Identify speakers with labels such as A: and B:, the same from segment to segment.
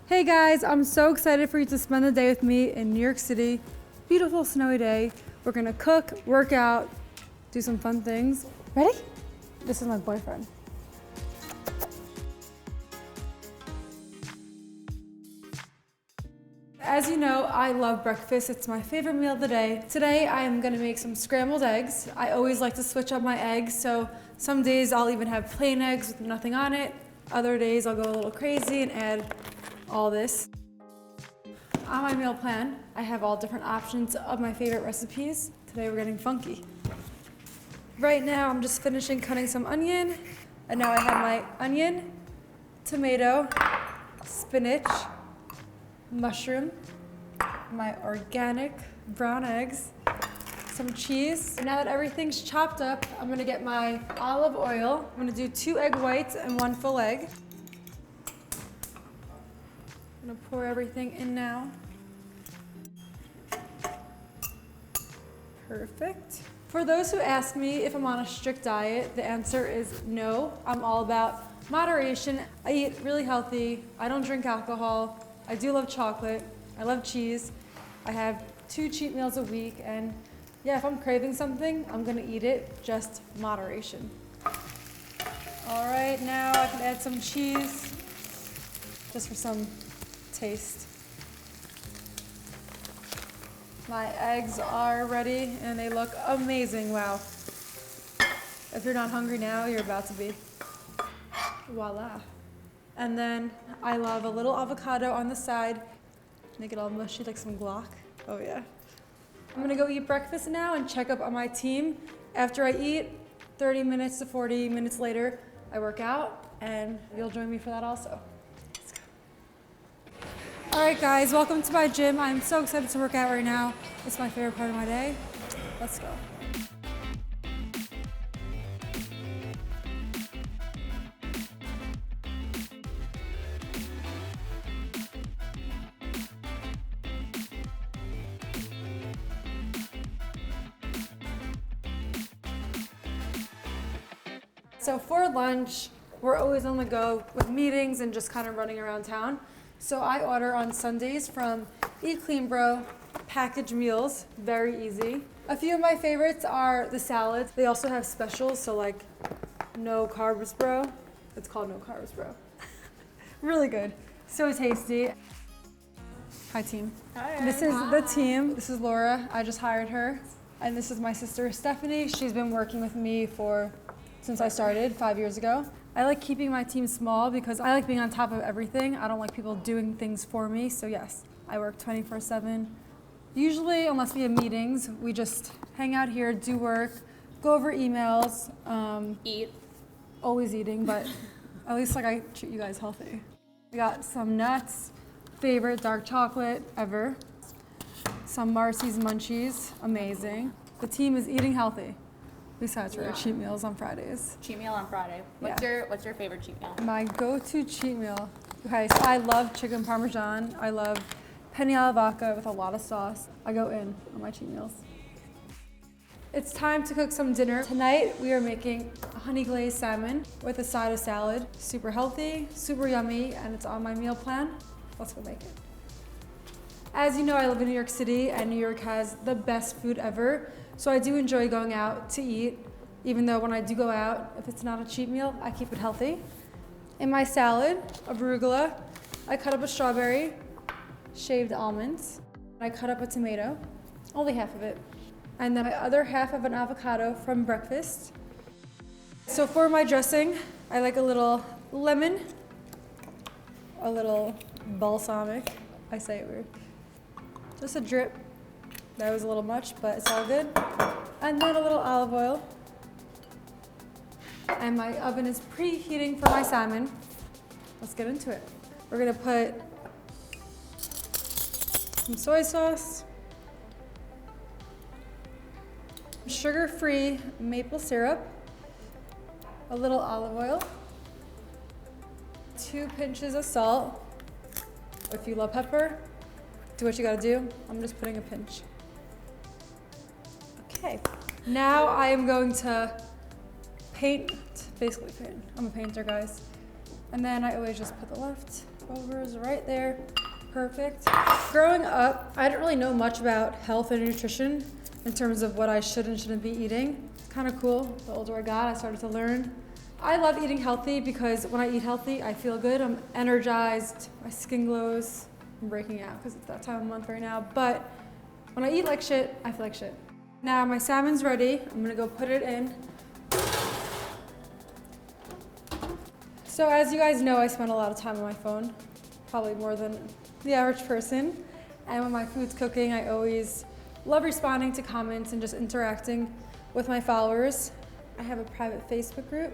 A: Hey guys, I'm so excited for you to spend the day with me in New York City. Beautiful snowy day. We're gonna cook, work out, do some fun things. Ready? This is my boyfriend. As you know, I love breakfast. It's my favorite meal of the day. Today, I am gonna make some scrambled eggs. I always like to switch up my eggs, so some days I'll even have plain eggs with nothing on it. Other days I'll go a little crazy and add all this. On my meal plan, I have all different options of my favorite recipes. Today we're getting funky. Right now I'm just finishing cutting some onion, and now I have my onion, tomato, spinach, mushroom, my organic brown eggs, some cheese. Now that everything's chopped up, I'm gonna get my olive oil. I'm gonna do 2 egg whites and 1 full egg. I'm gonna pour everything in now. Perfect. For those who ask me if I'm on a strict diet, the answer is no. I'm all about moderation. I eat really healthy. I don't drink alcohol. I do love chocolate. I love cheese. I have 2 cheat meals a week, and yeah, if I'm craving something, I'm gonna eat it, just moderation. All right, now I can add some cheese, just for some taste. My eggs are ready and they look amazing. Wow. If you're not hungry now, you're about to be. Voila. And then I love a little avocado on the side. Make it all mushy like some guac. Oh yeah. I'm gonna go eat breakfast now and check up on my team. After I eat, 30 minutes to 40 minutes later, I work out, and you'll join me for that also. All right, guys, welcome to my gym. I'm so excited to work out right now. It's my favorite part of my day. Let's go. So for lunch, we're always on the go with meetings and just kind of running around town. So I order on Sundays from Eat Clean Bro, packaged meals, very easy. A few of my favorites are the salads. They also have specials, so like no carbs bro. It's called no carbs bro. Really good, so tasty. Hi team.
B: Hi.
A: This is the team. This is Laura, I just hired her. And this is my sister Stephanie. She's been working with me since I started 5 years ago. I like keeping my team small because I like being on top of everything. I don't like people doing things for me, so yes, I work 24/7. Usually, unless we have meetings, we just hang out here, do work, go over emails.
B: Eat.
A: Always eating, but at least like I treat you guys healthy. We got some nuts, favorite dark chocolate ever. Some Marcy's Munchies, amazing. The team is eating healthy. Besides for our cheat meals on Fridays.
B: Cheat meal on Friday. What's your favorite cheat meal?
A: My go-to cheat meal. Okay, so I love chicken parmesan. I love penne alla vodka with a lot of sauce. I go in on my cheat meals. It's time to cook some dinner. Tonight we are making a honey glazed salmon with a side of salad. Super healthy, super yummy, and it's on my meal plan. Let's go make it. As you know, I live in New York City, and New York has the best food ever. So I do enjoy going out to eat, even though when I do go out, if it's not a cheat meal, I keep it healthy. In my salad of arugula, I cut up a strawberry, shaved almonds. I cut up a tomato, only half of it. And then my other half of an avocado from breakfast. So for my dressing, I like a little lemon, a little balsamic, I say it weird. Just a drip. That was a little much, but it's all good. And then a little olive oil. And my oven is preheating for my salmon. Let's get into it. We're gonna put some soy sauce, sugar-free maple syrup, a little olive oil, 2 pinches of salt. If you love pepper, do what you gotta do. I'm just putting a pinch. Okay, now I am going to basically paint. I'm a painter, guys. And then I always just put the left 12 is right there. Perfect. Growing up, I didn't really know much about health and nutrition in terms of what I should and shouldn't be eating. It's kind of cool. The older I got, I started to learn. I love eating healthy because when I eat healthy, I feel good. I'm energized. My skin glows. I'm breaking out because it's that time of month right now. But when I eat like shit, I feel like shit. Now my salmon's ready. I'm gonna go put it in. So as you guys know, I spend a lot of time on my phone, probably more than the average person. And when my food's cooking, I always love responding to comments and just interacting with my followers. I have a private Facebook group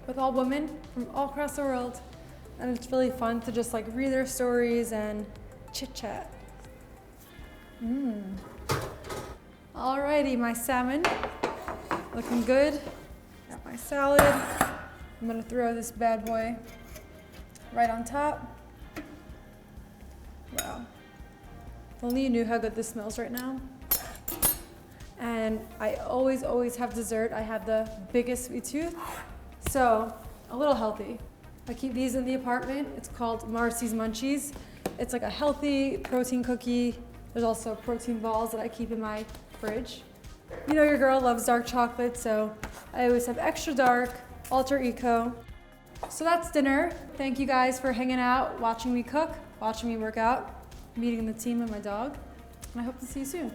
A: with all women from all across the world. And it's really fun to just like read their stories and chit chat. Alrighty, my salmon, looking good. Got my salad. I'm gonna throw this bad boy right on top. Wow. If only you knew how good this smells right now. And I always have dessert. I have the biggest sweet tooth, so a little healthy. I keep these in the apartment. It's called Marcy's Munchies. It's like a healthy protein cookie. There's also protein balls that I keep in my fridge. You know your girl loves dark chocolate, so I always have extra dark, ultra eco. So that's dinner. Thank you guys for hanging out, watching me cook, watching me work out, meeting the team and my dog. And I hope to see you soon.